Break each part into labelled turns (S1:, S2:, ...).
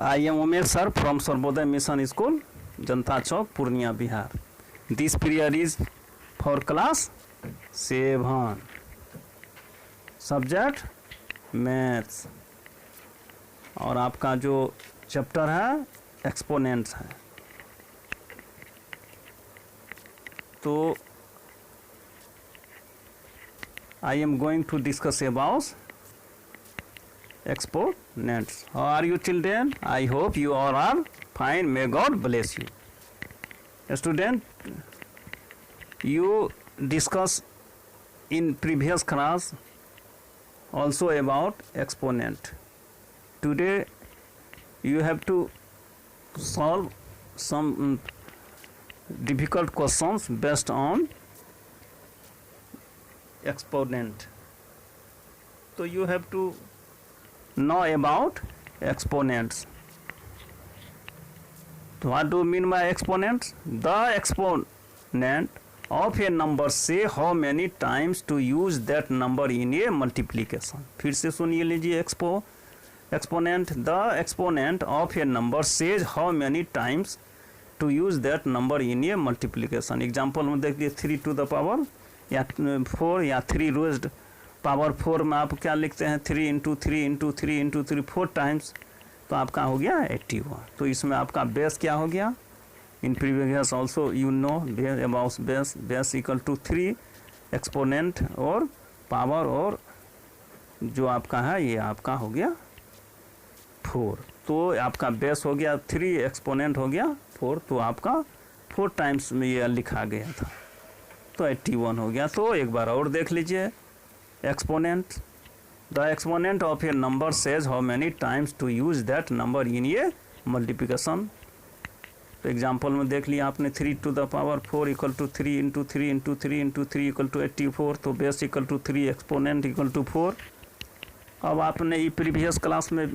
S1: I am Umesh sir from Sarvodaya Mission School, Janta Chowk, Purnia, Bihar. This period is for class 7. Subject maths और आपका जो chapter है exponents है. तो I am going to discuss about exponents. How are you children? I hope you all are fine. May God bless you. Student, you discuss in previous class also about exponent. Today you have to solve some difficult questions based on exponent. So you have to know about exponents. So what do you mean by exponents? The exponent of a number, say how many times to use that number in a multiplication. फिर से सुनिए लीजिए exponent. The exponent of a number says how many times to use that number in a multiplication. Example में देखिए 3 to the power या 4 या 3 raised power 4 में आप क्या लिखते हैं 3 इंटू 3 इंटू 3 इंटू 3 4 टाइम्स, तो आपका हो गया 81. तो इसमें आपका बेस क्या हो गया? In previous also you know about base equal to 3 exponent और पावर और जो आपका है ये आपका हो गया 4. तो आपका बेस हो गया 3 एक्सपोनेंट हो गया 4, तो आपका 4 टाइम्स में ये लिखा गया था, तो 81 हो गया. तो एक बार और देख लीजिए exponent. The exponent of a number says how many times to use that number in a multiplication. तो एग्जाम्पल में देख लिया आपने 3 to the power 4 equal to 3 into 3 into 3 into 3 equal to 84. तो base equal to 3 exponent equal to 4. अब आपने ये previous class में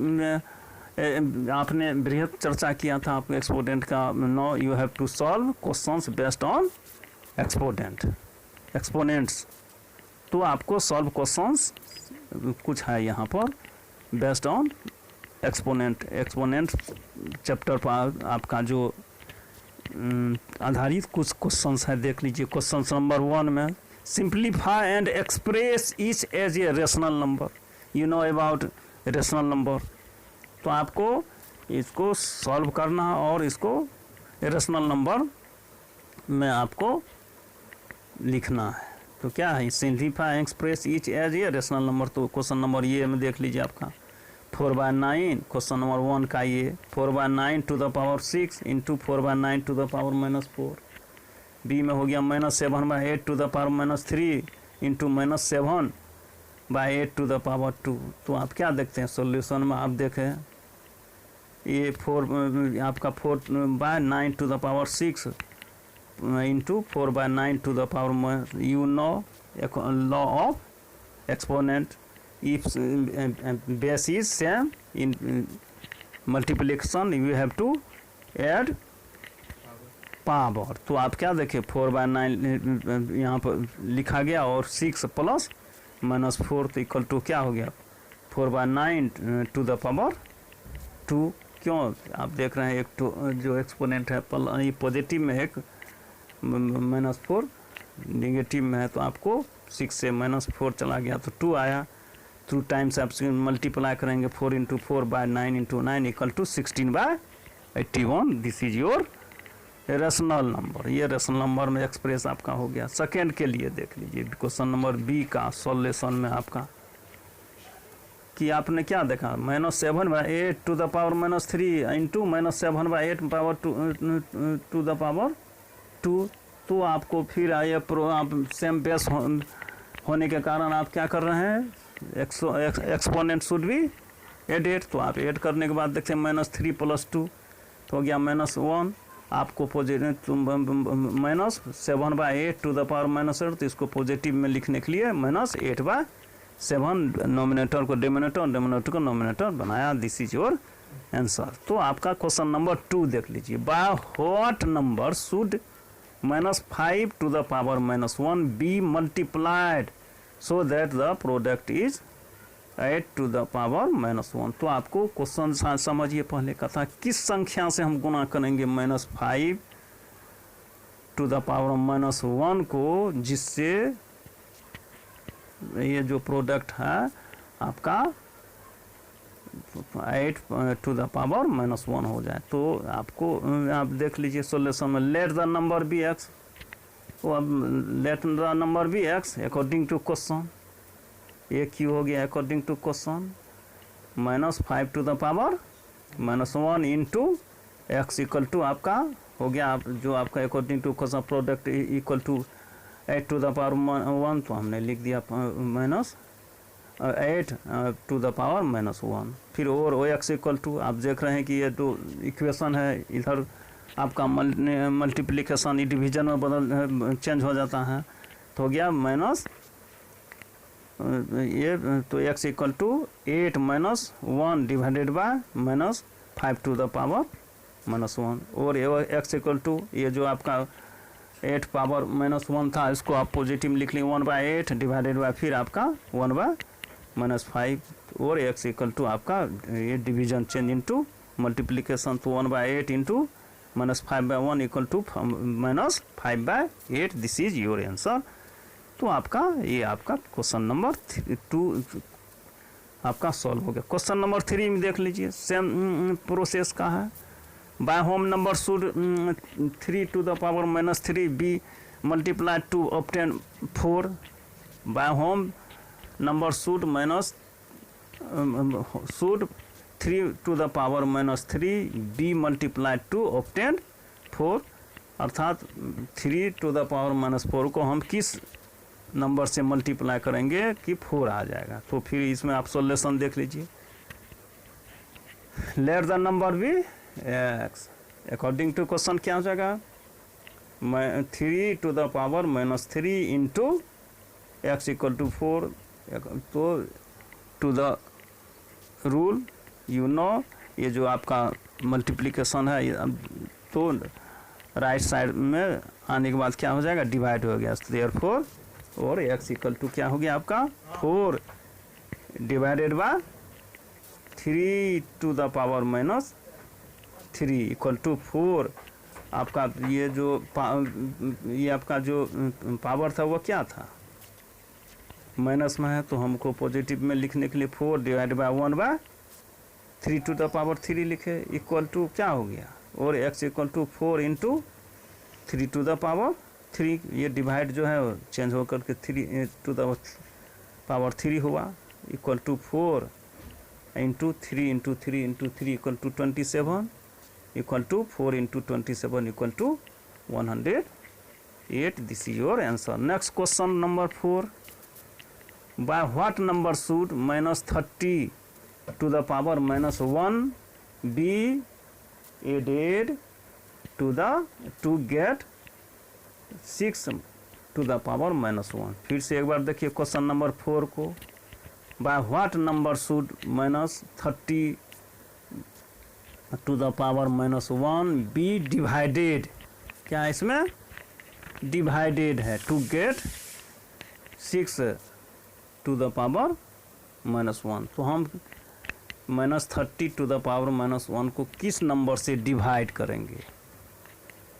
S1: आपने बृहद चर्चा किया था आपके एक्सपोनेंट का. No you have to solve questions based on exponents. तो आपको सॉल्व क्वेश्चंस कुछ है यहाँ पर बेस्ड ऑन एक्सपोनेंट चैप्टर पर आपका जो आधारित कुछ क्वेश्चंस है. देख लीजिए क्वेश्चन नंबर 1 में simplify and express each as a rational number. You know about rational number. तो आपको इसको सॉल्व करना और इसको रेशनल नंबर में आपको लिखना है. तो क्या है simplify express each as a rational number. तो क्वेश्चन नंबर ये में देख लीजिए आपका 4/9. क्वेश्चन नंबर 1 का ये 4/9 to the power 6 into 4/9 to the power -4. B में हो गया -7/8 to the power -3 into -7/8 to the power 2. तो आप क्या देखते हैं सॉल्यूशन में? आप देखें ये 4 आपका 4/9 to the power 6 into 4/9 to the power. You know law of exponent. If base is same in multiplication you have to add power. तो आप क्या देखें 4/9 यहाँ पर लिखा गया और 6 प्लस -4 तो इक्वल टू क्या हो गया 4/9 टू द पावर 2. क्यों आप देख रहे हैं एक जो एक्सपोनेंट है ये पॉजिटिव में है, -4 नेगेटिव में है. तो आपको 6 से -4 चला गया तो 2 आया. 2 टाइम्स आप मल्टीप्लाई करेंगे 4 into 4/9 into 9 equal to 16/81. This is your rational number. ये रेशनल नंबर में एक्सप्रेस आपका हो गया. सेकेंड के लिए देख लीजिए क्वेश्चन नंबर बी का सॉल्यूशन में आपका कि आपने क्या देखा -7/8 to the power -3 into -7/8 power to the power 2. तो आपको फिर आप सेम बेस होने के कारण आप क्या कर रहे हैं एक्सपोनेंट शुड बी एडेड. तो आप ऐड करने के बाद देखते हैं -3 + 2 तो हो गया -1. आपको पॉजिटिव -7/8 टू द पावर -8 तो इसको पॉजिटिव में लिखने के लिए -8/7 नोमिनेटर को डिनोमिनेटर को नोमिनेटर बनाया. This is your answer. तो आपका क्वेश्चन नंबर 2 देख लीजिए. Bye what number should -5 to the power -1 be multiplied so that the product is 8 to the power -1। तो आपको क्वेश्चन समझिए, पहले का था किस संख्या से हम गुना करेंगे -5 टू द पावर -1 को, जिससे ये जो प्रोडक्ट है आपका 8 टू द पावर -1 हो जाए। तो आपको आप देख लीजिए सॉल्यूशन में, let the number be x. तो अब let the number be x according to question, ये क्यू हो गया according to question, -5 to the power -1 into x equal to आपका हो गया आप जो आपका according to question product equal to 8 to the power 1, तो हमने लिख दिया -8 टू द पावर -1। फिर और ओ एक्स इक्वल टू, आप देख रहे हैं कि ये जो इक्वेशन है इधर आपका मल्टीप्लिकेशन डिवीजन में बदल चेंज हो जाता है, तो हो गया माइनस ये, तो x equal to 8 -1 divided by -5 to the power -1, और x इक्वल टू ये जो आपका 8 पावर -1 था, इसको आप पॉजिटिव लिख लें 1/8 डिवाइडेड बाय फिर आपका 1/-5, और x इक्वल टू आपका ये डिवीजन चेंज इनटू मल्टीप्लिकेशन, तो 1/8 into -5/1 equal to -5/8। This is your answer. तो आपका ये आपका क्वेश्चन नंबर 2 आपका सॉल्व हो गया। क्वेश्चन नंबर 3 में देख लीजिए, सेम प्रोसेस का है। By whom number should 3 to the power -3 be multiplied to obtain 4। By whom number should 3 to the power -3 be multiplied to obtain 4, अर्थात 3 टू द पावर -4 को हम किस नंबर से मल्टीप्लाई करेंगे कि 4 आ जाएगा। तो फिर इसमें आप सॉल्यूशन देख लीजिए, let the number be x according to question क्या हो जाएगा, 3 to the power -3 into x equal to 4। तो to the rule you know, ये जो आपका मल्टीप्लिकेशन है, तो राइट साइड में आने के बाद क्या हो जाएगा, डिवाइड हो गया, देयरफॉर, और x इक्वल टू क्या हो गया आपका 4 divided by 3 to the power -3 equal to 4। आपका ये जो ये आपका जो पावर था वो क्या था, माइनस में है, तो हमको पॉजिटिव में लिखने के लिए 4 divide by 1/3 to the power 3 लिखे, इक्वल टू क्या हो गया, और x equal to 4 into 3 to the power 3, ये डिवाइड जो है चेंज होकर के 3 टू द पावर 3 हुआ, equal to 4 into 3 into 3 into 3 equal to 27, equal to 4 into 27 equal to 108। This is your answer. Next question number 4, by what number should -30 to the power -1 be added to get 6 to the power -1। फिर से एक बार देखिए question number 4 को, by what number should -30 to the power -1 be divided, क्या इसमें divided है, to get 6 to the power -1। तो हम -30 टू द पावर -1 को किस नंबर से डिवाइड करेंगे,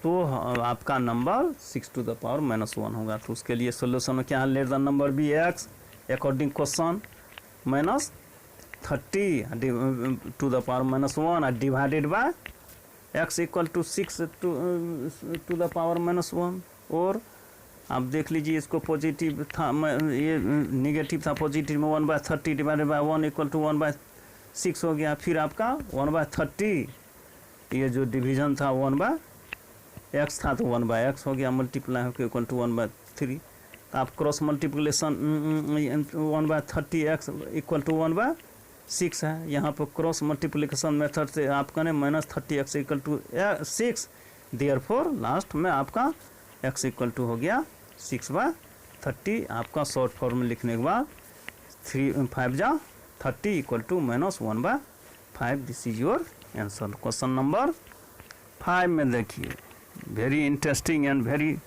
S1: तो आपका नंबर 6 टू द पावर -1 होगा। तो उसके लिए सोल्यूशन में क्या है, let the number be x according question, -30 to the power -1 divided by x equal to 6 to the power -1। और आप देख लीजिए इसको पॉजिटिव था, ये निगेटिव था, पॉजिटिव में 1/30 डिवाइडेड बाय 1 इक्वल टू 1/6 हो गया। फिर आपका 1/30 ये जो डिवीजन था 1/x था, तो 1/x हो गया, मल्टीप्लाई होकर इक्वल टू 1/3। तो आप cross multiplication 1/30x equal to 1/6 है, यहाँ पर क्रॉस मल्टीप्लिकेशन मेथड से आप करें -30x equal to 6, therefore last में आपका x इक्वल टू हो गया 6/30। आपका शॉर्ट फॉर्म में लिखने के बाद 5/30 equal to -1/5। This is your answer. Question number 5 में देखिए, very interesting and very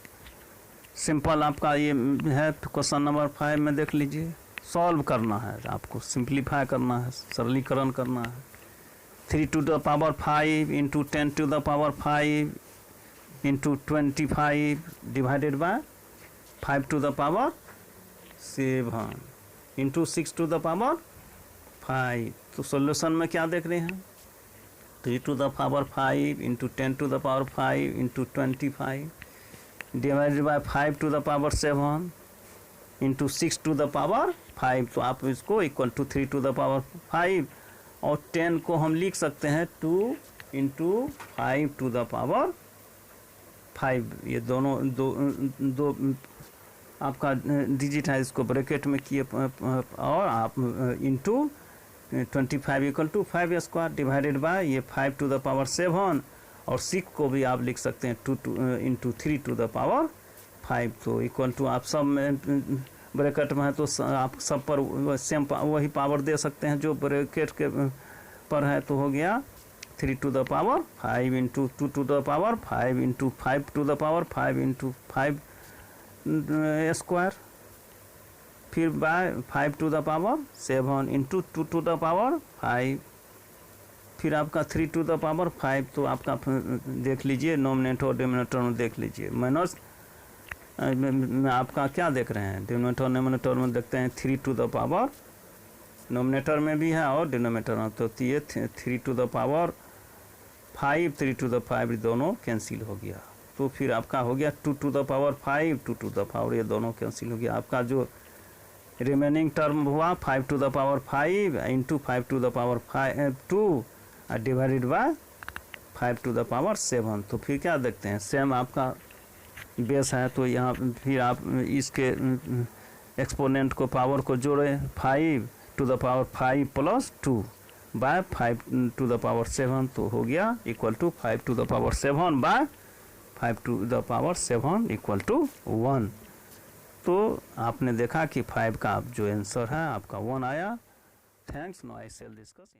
S1: simple आपका ये है। क्वेश्चन नंबर 5 में देख लीजिए, सॉल्व करना है, आपको सिंप्लीफाई करना है, सरलीकरण करना है। 3 to the power 5 into 10 to the power 5 into 25 divided by 5 to the power 7 into 6 to the power 5। तो सॉल्यूशन में क्या देख रहे हैं, 3 to the power 5 into 10 to the power 5 into 25 divided by 5 to the power 7 into 6 to the power 5। तो आप इसको equal to 3 to the power 5 और 10 को हम लिख सकते हैं 2 into 5 to the power 5। ये दोनों दो आपका डिजिट है, इसको ब्रैकेट में किए और आप into 25 equal to 5 square divided by ये 5 टू द पावर 7 और 6 को भी आप लिख सकते हैं 2 इंटू 3 टू द पावर 5। तो इक्वल टू आप सब में ब्रैकेट में है तो आप सब पर सेम वही पावर दे सकते हैं जो ब्रैकेट के पर है। तो हो गया 3 to the power 5 into 2 to the power 5 into 5 to the power 5 into 5 square, फिर by 5 to the power 7 into 2 to the power 5, फिर आपका 3 टू द पावर 5। तो आपका देख लीजिए नोमिनेटर और डिनोमिनेटर में देख लीजिए, माइनस में आपका क्या देख रहे हैं, डिनोमिनेटर नोमिनेटर में देखते हैं 3 टू द पावर, नोमिनेटर में भी है और डिनोमिनेटर में। तो ये 3 to the power 5 3 to the 5 दोनों कैंसिल हो गया। तो फिर आपका हो गया 2 to the power 5 2 to the power, ये दोनों कैंसिल हो गया। आपका जो रिमेनिंग टर्म हुआ 5 to the power 5 into 5 to the power 2 divided by 5 to the power 7। तो फिर क्या देखते हैं, सेम आपका बेस है तो यहाँ फिर आप इसके एक्सपोनेंट को पावर को जोड़े 5 to the power 5 plus 2 by 5 to the power 7। तो हो गया equal to 5 to the power 7 by 5 to the power 7 equal to 1। तो आपने देखा कि 5 का जो आंसर है आपका 1 आया। थैंक्स, नो आई सेल डिस्कस।